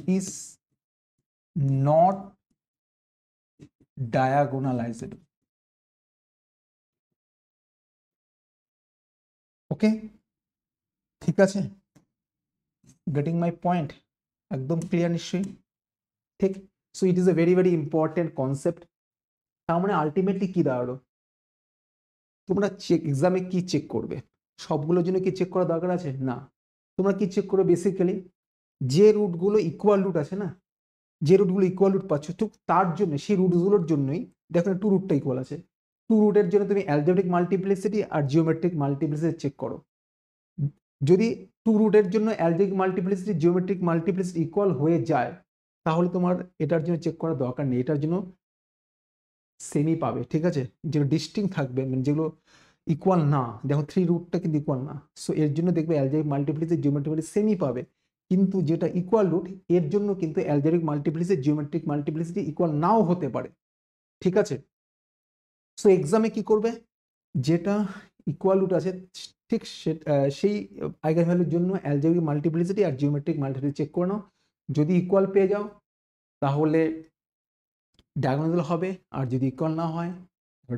A: is not diagonalizable ওকে ঠিক আছে getting my point একদম clear নিশ্চয়ই ঠিক so it is a very very important concept তার মানে ultimately কি দাঁড়ালো তোমরা এক্সামে কি চেক করবে সবগুলোর জন্য কি চেক করা দরকার আছে না তোমরা কি চেক করো বেসিক্যালি যে রুটগুলো ইকুয়াল রুট আছে না যে রুটগুলো ইকুয়াল রুট পাচ্ছ ঠিক তার জন্য সেই রুটগুলোর জন্যই দেখো টু রুটটা ইকুয়াল আছে টু রুটের জন্য তুমি অ্যালজেব্রিক মাল্টিপ্লিসিটি আর জিওমেট্রিক মাল্টিপ্লিসিটি চেক করো যদি টু রুটের জন্য algebraic multiplicity geometric multiplicity equal হয়ে যায় তাহলে তোমার এটার জন্য চেক করার দরকার নেই এটার জন্য সেমই পাবে ঠিক আছে যেগুলো ডিস্টিং থাকবে মানে যেগুলো ইকুয়াল না দেখো 3 রুটটা কিন্তু ইকুয়াল না সো এর জন্য দেখবে অ্যালজেব্রিক মাল্টিপ্লিসিটি জিওমেট্রিক সেমই পাবে কিন্তু যেটা ইকুয়াল রুট এর জন্য কিন্তু algebraic multiplicity geometric multiplicity equal নাও হতে পারে ঠিক আছে সো এক্সামে কি করবে যেটা ইকুয়াল রুট আছে ঠিক সেই আইগেনভ্যালুর জন্য অ্যালজেব্রিক মাল্টিপ্লিসিটি আর জিওমেট্রিক মাল্টিপ্লিসিটি চেক করে নাও যদি ইকুয়াল পেয়ে যাও তাহলে ডায়াগোনাল হবে, আর যদি ইকুয়াল না হয়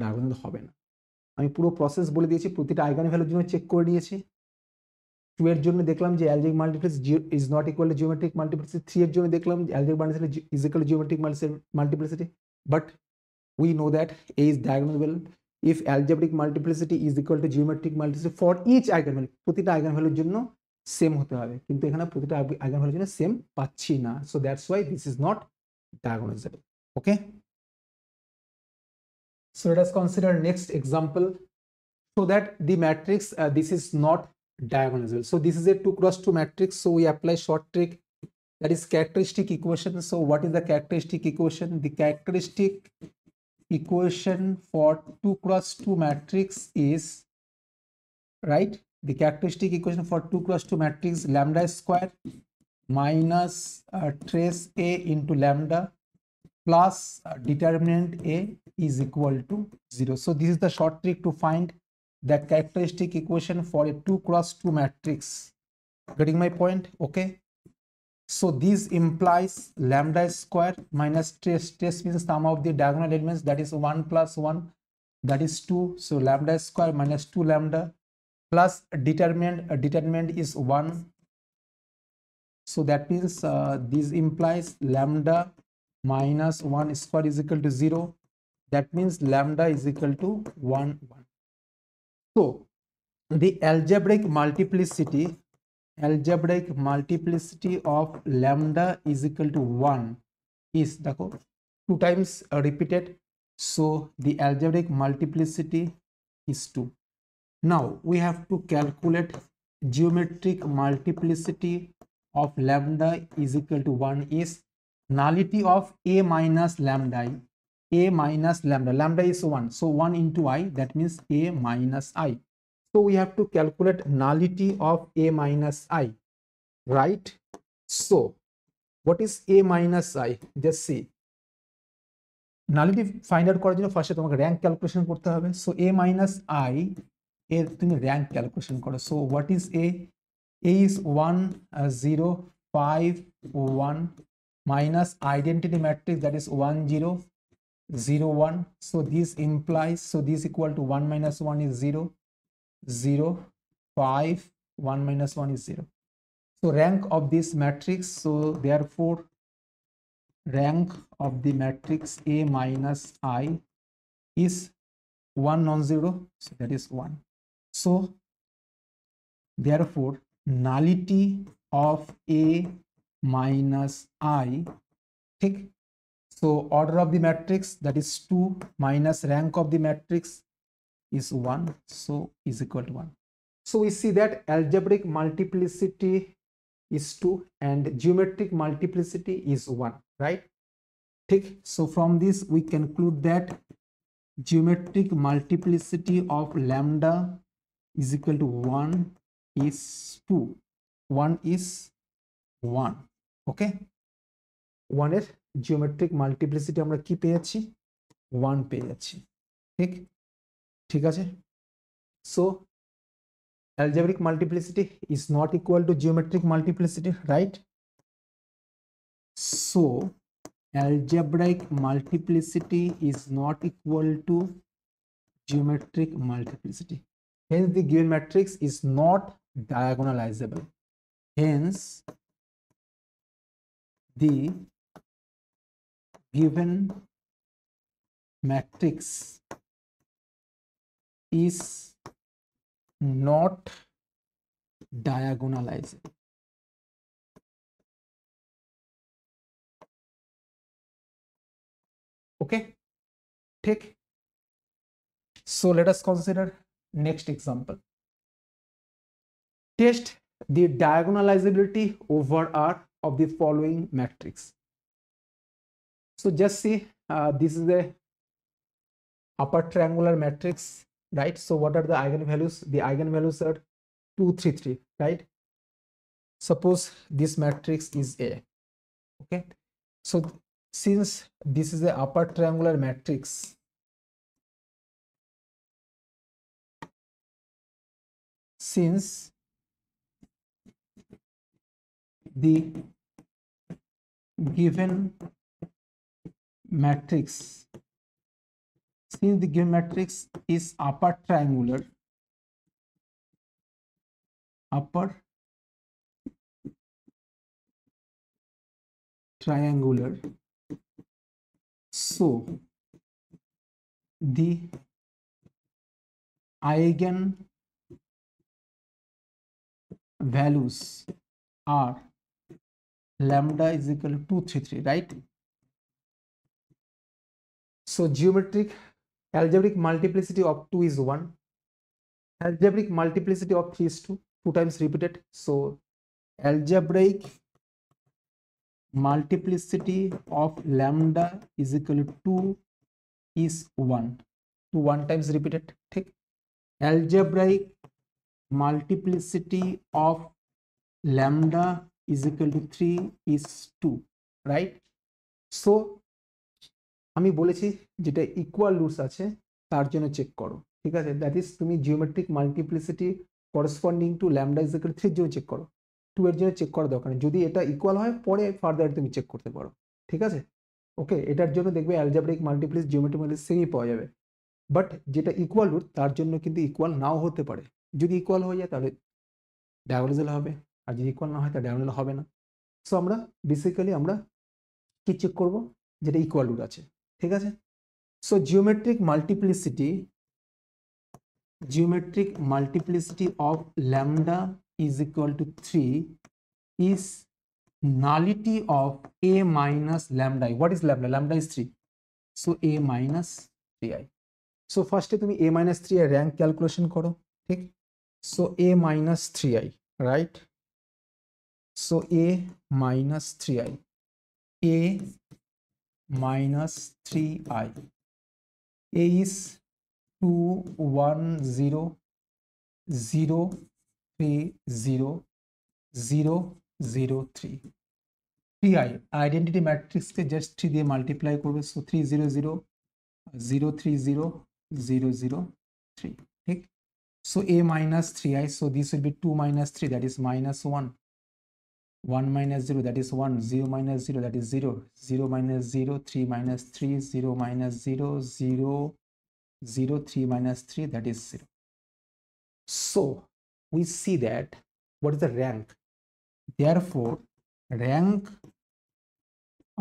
A: ডায়াগোনাল হবে না। আমি পুরো প্রসেস বলে দিয়েছি, প্রতিটা আইগেন ভ্যালুর জন্য চেক করে নিয়েছি। 2 এর জন্য দেখলাম যে algebraic multiplicity is not equal to geometric multiplicity. 3 এর জন্য দেখলাম যে algebraic multiplicity is equal to geometric multiplicity, but we know that A is diagonal if algebraic multiplicity is equal to geometric multiplicity for each eigenvalue, প্রতিটা eigenvalue জন্য same হতে হবে, কিন্তু এখানে প্রতিটা eigenvalue জন্য সেম পাচ্ছি না, so that's why this is not diagonalizable. Okay, so let us consider next example. So that the matrix this is not diagonalizable, so this is a 2 cross 2 matrix, so we apply short trick, that is characteristic equation. So what is the characteristic equation? The characteristic equation for 2 cross 2 matrix is, right, the characteristic equation for 2 cross 2 matrix lambda square minus trace A into lambda plus determinant A is equal to 0. So this is the short trick to find the characteristic equation for a 2 cross 2 matrix. Getting my point? Okay, so this implies lambda square minus trace means sum of the diagonal elements, that is 1 plus 1, that is 2, so lambda square minus 2 lambda plus determinant is 1, so that means this implies lambda minus 1 square is equal to 0, that means lambda is equal to 1 1. So the algebraic multiplicity of lambda is equal to 1 is দেখো 2 times repeated, so the algebraic multiplicity is 2. Now we have to calculate geometric multiplicity of lambda is equal to 1 is nullity of a minus lambda I. A minus lambda is 1, so 1 into I, that means a minus I. So we have to calculate nullity of a minus I, right? So what is a minus I? Just see, nullity find out করার জন্য ফার্স্টে তোমাকে rank calculation করতে হবে, so a minus I এর তুমি rank calculation করো, so what is a? A is 1 0 5 1 minus identity matrix, that is 1 0 0 1, so this implies, so this equal to 1 minus 1 is 0 0 5 1 minus 1 is 0. So rank of this matrix, so therefore rank of the matrix A minus I is 1 non-zero, so that is 1. So therefore nullity of A minus I, ठीक, so order of the matrix, that is 2 minus rank of the matrix is 1, so is equal to 1. So we see that algebraic multiplicity is 2 and geometric multiplicity is 1, right? ठीक, so from this we conclude that geometric multiplicity of lambda is equal to 1 is 2, 1 is 1. Okay, 1 এর geometric multiplicity আমরা কি পেয়েছি? 1 পেয়ে যাচ্ছি, ঠিক ঠিক আছে। So algebraic multiplicity is not equal to geometric multiplicity, right? So algebraic multiplicity is not equal to geometric multiplicity, hence the given matrix is not diagonalizable, hence the given matrix is not diagonalizable. Okay, ठीक, so let us consider next example. Test the diagonalizability over R of the following matrix. So just see, this is the upper triangular matrix, right? So what are the eigenvalues? The eigenvalues are 2 3 3, right? Suppose this matrix is A. Okay, so since this is the upper triangular matrix, since the given matrix, since the given matrix is upper triangular, so the eigen values are lambda is equal to 233, right? So algebraic multiplicity of 2 is 1, algebraic multiplicity of 3 is 2, 2 times repeated. So algebraic multiplicity of lambda is equal to 2 is 1, 2 1 times repeated. ठीक, algebraic multiplicity of lambda is equal to 3 is 2, right? So আমি বলেছি যেটা equal roots আছে তার জন্য check করো, ঠিক আছে? দ্যাট ইজ তুমি geometric multiplicity corresponding to lambda is equal to 3 এর জন্য চেক করো, 2 এর জন্য চেক করার দরকার নেই। যদি এটা ইকুয়াল হয় পরে ফার্দার তুমি চেক করতে পারো, ঠিক আছে? ওকে, এটার জন্য দেখবে অ্যালজেব্রিক মাল্টিপ্লিস জিওমেট্রিক মাল্টিপ্লিস সেমই পাওয়া যাবে, বাট যেটা ইকুয়াল রুট তার জন্য কিন্তু ইকুয়াল নাও হতে পারে। যদি ইকুয়াল হয়ে যায় তাহলে ডায়াগোনাল হবে, আর যদি ইকুয়াল না হয় তাহলে ডায়াগোনাল হবে না। সো আমরা বেসিক্যালি আমরা কি চেক করব, যেটা ইকুয়াল রুট আছে, ঠিক আছে? So geometric multiplicity of lambda is equal to 3 is nullity of a minus lambda. What is lambda? Lambda is 3, so a minus 3i. So first তুমি a minus 3i rank calculation করো, ঠিক? So a minus 3i, right? So a minus 3i, a minus 3i, a is 2 1 0 0 3 0 0 0 3, 3i identity ম্যাট্রিক্সকে just 3 দিয়ে multiply করবে, so 3 0 0 0 3 0 0 0 3, ঠিক? So a minus 3i, so this will be 2 minus 3, that is minus 1, 1 minus 0, that is 1, 0 minus 0, that is 0, 0 minus 0, 3 minus 3, 0 minus 0, 0 0 3 minus 3, that is 0. So we see that what is the rank? Therefore rank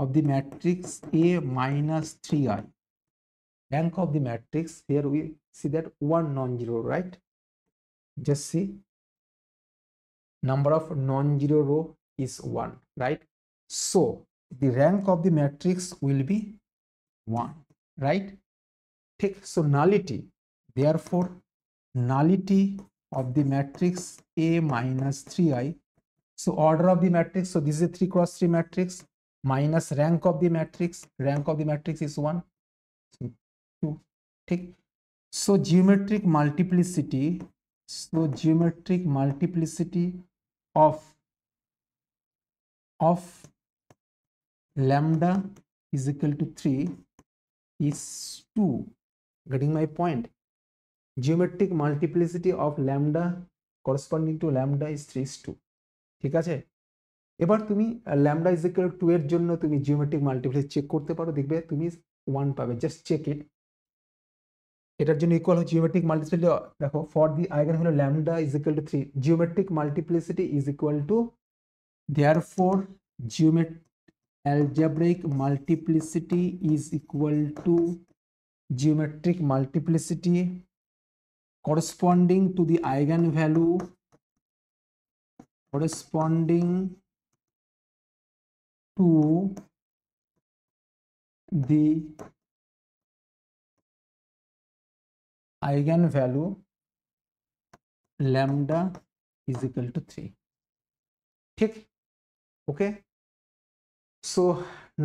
A: of the matrix A minus 3i, rank of the matrix, here we see that 1 non-zero, right? Just see number of non-zero row is 1, right? So the rank of the matrix will be 1, right? Take, so nullity, therefore nullity of the matrix A minus 3i, so order of the matrix, so this is a 3 cross 3 matrix minus rank of the matrix, rank of the matrix is 1, so 2, take. So geometric multiplicity of lambda is equal to 3 is 2. Getting my point? Geometric multiplicity of lambda corresponding to lambda is 3 is 2, ঠিক আছে? এবার তুমি lambda is equal to 2 এর জন্য তুমি geometric multiplicity check করতে পারো, দেখবে তুমি 1 পাবে, জাস্ট চেক ইট। এটার জন্য ইকুয়াল হয় জিওমেট্রিক মাল্টিপ্লিসিটি, দেখো for the eigen value lambda is equal to 3, geometric multiplicity is equal to, therefore algebraic multiplicity is equal to geometric multiplicity corresponding to the eigenvalue corresponding to the eigenvalue lambda is equal to 3, ঠিক? Okay, so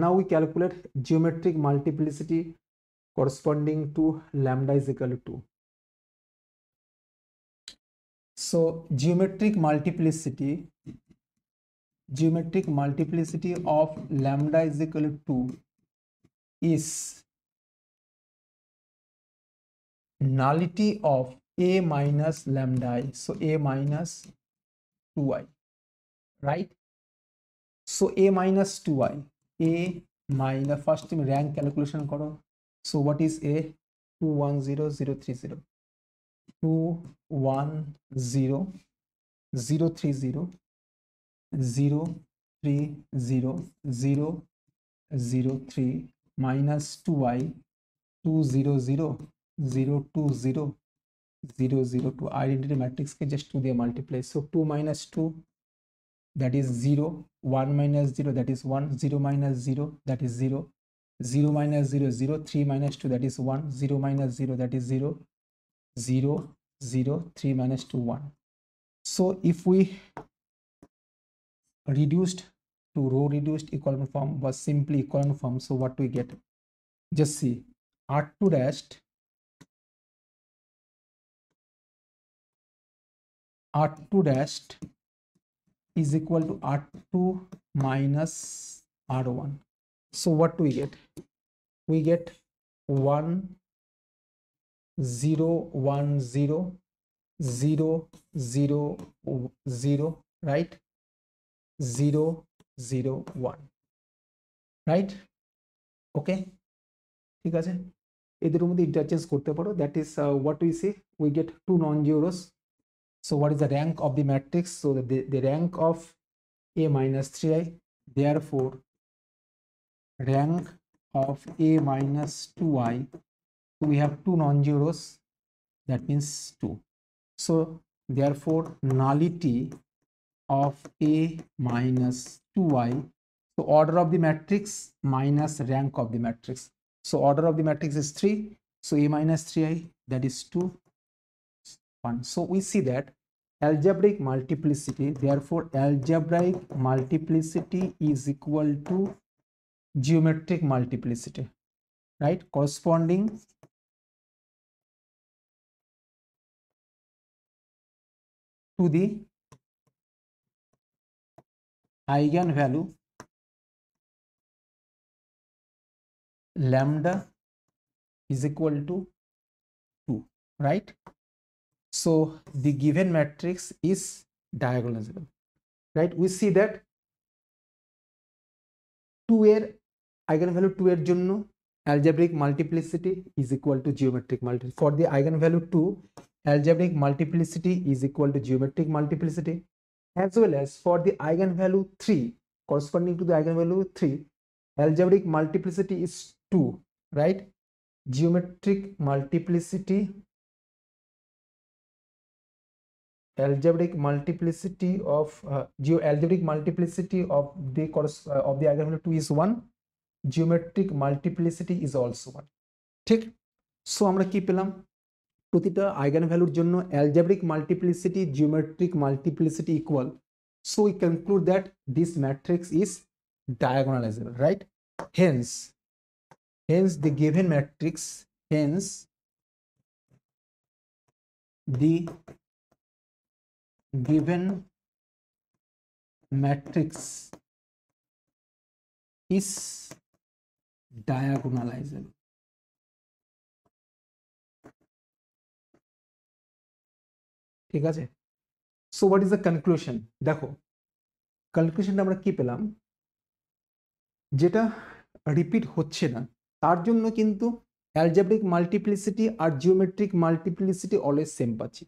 A: now we calculate geometric multiplicity corresponding to lambda is equal to 2. So geometric multiplicity of lambda is equal to 2 is nullity of a minus lambda I, so a minus 2i, right? So a minus 2i, a minus, first তুমি rank calculation করো, so what is a 210030, 210030, 030 minus 2y 200 020 identity matrix के just 2 দিয়ে multiply, so 2 minus 2 that is 0, 1 minus 0 that is 1, 0 minus 0 that is 0, 0 minus 0 0, 3 minus 2 that is 1, 0 minus 0 that is 0, 0 0, 3 minus 2 1. So if we reduced to row reduced equivalent form was simply equivalent form, so what we get, just see, r2 dashed is equal to r2 minus r1. So what do we get? We get 1 0 1 0 0 0 0, right, 0 0 1, right? ওকে, ঠিক আছে, এই দুটোর মধ্যে interchange করতে পারো, that is what we see, we get to non zeros. So what is the rank of the matrix? So the rank of a minus 3i, therefore rank of a minus 2i, we have two non-zeros, that means 2. So therefore nullity of a minus 2i, so order of the matrix minus rank of the matrix, so order of the matrix is 3, so a minus 3i, that is 2 1. So we see that algebraic multiplicity, therefore algebraic multiplicity is equal to geometric multiplicity, right, corresponding to the eigenvalue lambda is equal to 2, right? So the given matrix is diagonalizable, right? We see that 2 এর eigenvalue 2 এর জন্য algebraic multiplicity is equal to geometric multiplicity. For the eigenvalue 2, algebraic multiplicity is equal to geometric multiplicity, as well as for the eigenvalue 3 corresponding to the eigenvalue 3, algebraic multiplicity is 2, right? Geometric multiplicity, algebraic multiplicity of algebraic multiplicity of the eigenvalue 2 is 1, geometric multiplicity is also 1, ঠিক? So আমরা কি পেলাম, প্রতিটা আইগেনভ্যালুর জন্য algebraic multiplicity geometric multiplicity equal, so we conclude that this matrix is diagonalizable, right? Hence the given matrix, hence the given matrix is diagonalizable. ঠিক আছে, so what is the conclusion? দেখো কনক্লুশনটা আমরা কি পেলাম, যেটা রিপিট হচ্ছে না তার জন্য কিন্তু অ্যালজেব্রিক মাল্টিপ্লিসিটি আর জিওমেট্রিক মাল্টিপ্লিসিটি অলওয়েজ সেম পাচ্ছি,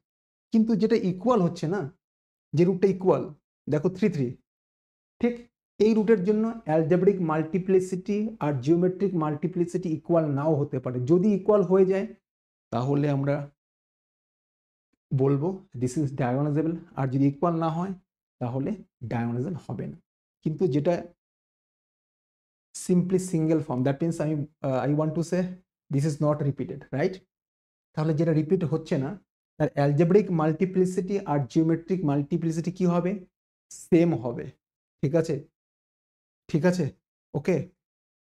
A: কিন্তু যেটা ইকুয়াল হচ্ছে না, যে রুটটা ইকুয়াল, দেখো 3 3, ঠিক, এই রুটের জন্য অ্যালজেব্রিক মাল্টিপ্লিসিটি আর জিওমেট্রিক মাল্টিপ্লিসিটি ইকুয়াল নাও হতে পারে। যদি ইকুয়াল হয়ে যায় তাহলে আমরা বলবো দিস ইজ ডায়াগোনালাইজেবল, আর যদি ইকুয়াল না হয় তাহলে ডায়াগোনালাইজেবল হবে না। কিন্তু যেটা simply single form, that means I want to say this is not repeated, right? তাহলে যেটা রিপিট হচ্ছে না তার অ্যালজেব্রিক মাল্টিপ্লিসিটি আর জিওমেট্রিক মাল্টিপ্লিসিটি কি হবে? সেম হবে, ঠিক আছে? ঠিক আছে, ওকে।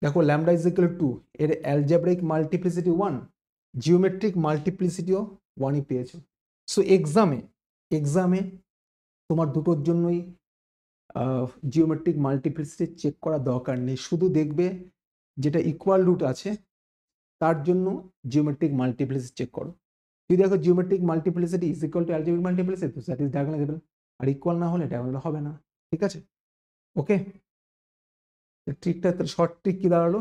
A: দেখো ল্যামডা ইজ ইকুয়াল টু, এর অ্যালজেব্রিক মাল্টিপ্লিসিটি 1, জিওমেট্রিক মাল্টিপ্লিসিটিও 1ই পেয়েছো। সো এক্সামে তোমার দুটোর জন্যই জিওমেট্রিক মাল্টিপ্লিসিটি চেক করা দরকার নেই, শুধু দেখবে যেটা ইকুয়াল রুট আছে তার জন্য জিওমেট্রিক মাল্টিপ্লিসিটি চেক করো। যদি দেখো geometric multiplicity is equal to algebraic multiplicity, তো দ্যাট ইজ ডায়াগোনালাইজেবল, আর ইকুয়াল না হলে ডায়াগোনালাইজেবল হবে না, ঠিক আছে? ওকে। ট্রিকটা শর্ট ট্রিক কি দাঁড়ালো,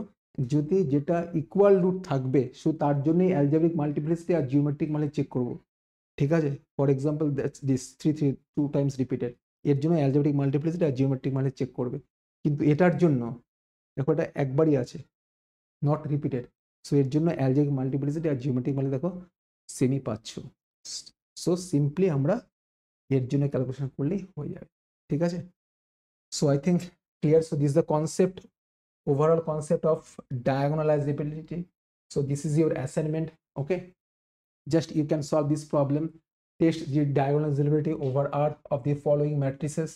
A: যদি যেটা ইকুয়াল রুট থাকবে শুধু তার জন্যই অ্যালজেব্রিক মাল্টিপ্লিসিটি আর জিওমেট্রিক মানে চেক করব, ঠিক আছে। For example this 2 Times repeated, এর জন্য অ্যালজেব্রিক মাল্টিপ্লিসিটি আর জিওমেট্রিক মানে চেক করবে। কিন্তু এটার জন্য দেখো এটা একবারই আছে, নট রিপিটেড, সো এর জন্য অ্যালজেব্রিক মাল্টিপ্লিসিটি আর জিওমেট্রিক মানে দেখো সেমই পাচ্ছ। সো সিম্পলি আমরা এর জন্য ক্যালকুলেশন করলেই হয়ে যাবে, ঠিক আছে। So I think clear. So this the concept, overall concept of diagonalizability. So this is your assignment. Okay, just you can solve this problem. Test the diagonalizability over R of the following matrices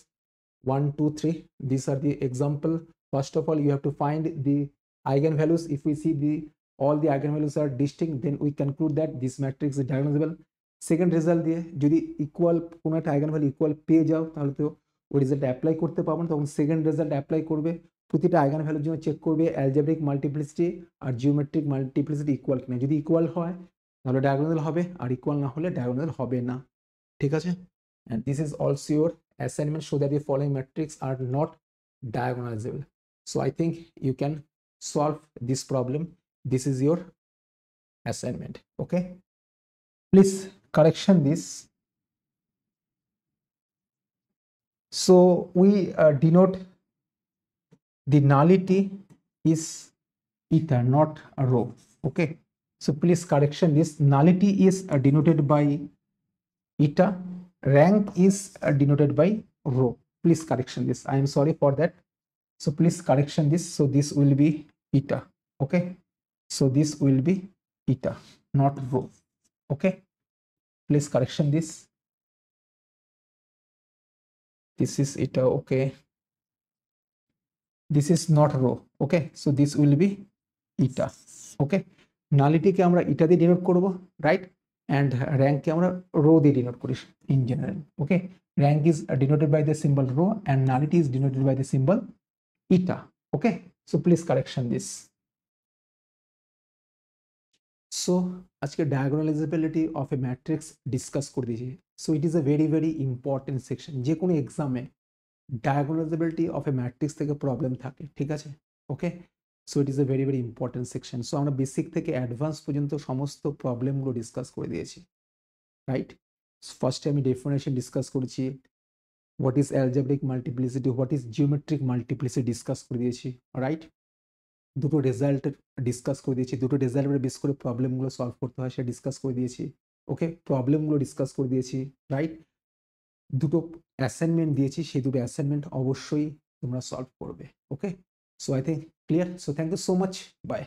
A: 1 2 3. These are the example. First of all, you have to find the eigenvalues. If we see the all the eigenvalues are distinct, then we conclude that this matrix is diagonalizable. Second result দিয়ে যদি equal কোনো একটা eigen equal পেয়ে যাও তাহলে তো ওই result apply করতে পারবো না, তখন সেকেন্ড রেজাল্ট অ্যাপ্লাই করবে, প্রতিটা আইগেন ভ্যালুর জন্য চেক করবে অ্যালজেব্রিক মাল্টিপ্লিসিটি আর জিওমেট্রিক মাল্টিপ্লিসিটি ইকুয়াল কিনা, যদি ইকুয়াল হয় তাহলে ডায়াগোনাল হবে, আর ইকুয়াল না হলে ডায়াগোনাল হবে না, ঠিক আছে। and this is also your assignment, so that the following matrix are not diagonalizable. So I think you can solve this problem. This is your assignment. Okay, please correction this. So we denote the nullity is eta, not a row. Okay, so please correction this, nullity is denoted by eta, rank is denoted by row. Please correction this, I am sorry for that. So please correction this, so this will be eta. Okay, so this will be eta, not row. Okay, please correction this, this is eta. Okay, this is not row. Okay, so this will be eta. Okay, nullity কে আমরা eta দিয়ে denote করব, right, and rank কে আমরা row দিয়ে denote করি in general. Okay, rank is denoted by the symbol row and nullity is denoted by the symbol eta. Okay, so please correction this. So আজকে diagonalizability of a matrix discuss করে দিয়েছি। So it is a very very important section, যে কোনো এক্সামে diagonalizability of a matrix থেকে problem থাকে, ঠিক আছে। Okay, so it is a very very important section. So আমরা বেসিক থেকে অ্যাডভান্স পর্যন্ত সমস্ত প্রবলেমগুলো ডিসকাস করে দিয়েছি, রাইট। ফার্স্টে আমি ডেফিনেশন ডিসকাস করেছি, what is algebraic multiplicity, what is geometric multiplicity discuss করে দিয়েছি, রাইট। দুটো রেজাল্ট ডিসকাস করে দিয়েছি, দুটো রেজাল্টের বেস করে প্রবলেমগুলো সলভ করতে হয় সেটা ডিসকাস করে দিয়েছি। ওকে, প্রবলেমগুলো ডিসকাস করে দিয়েছি, রাইট। দুটো অ্যাসাইনমেন্ট দিয়েছি, সেই দুটো অ্যাসাইনমেন্ট অবশ্যই তোমরা সলভ করবে। Okay, so I think clear. So thank you so much, by.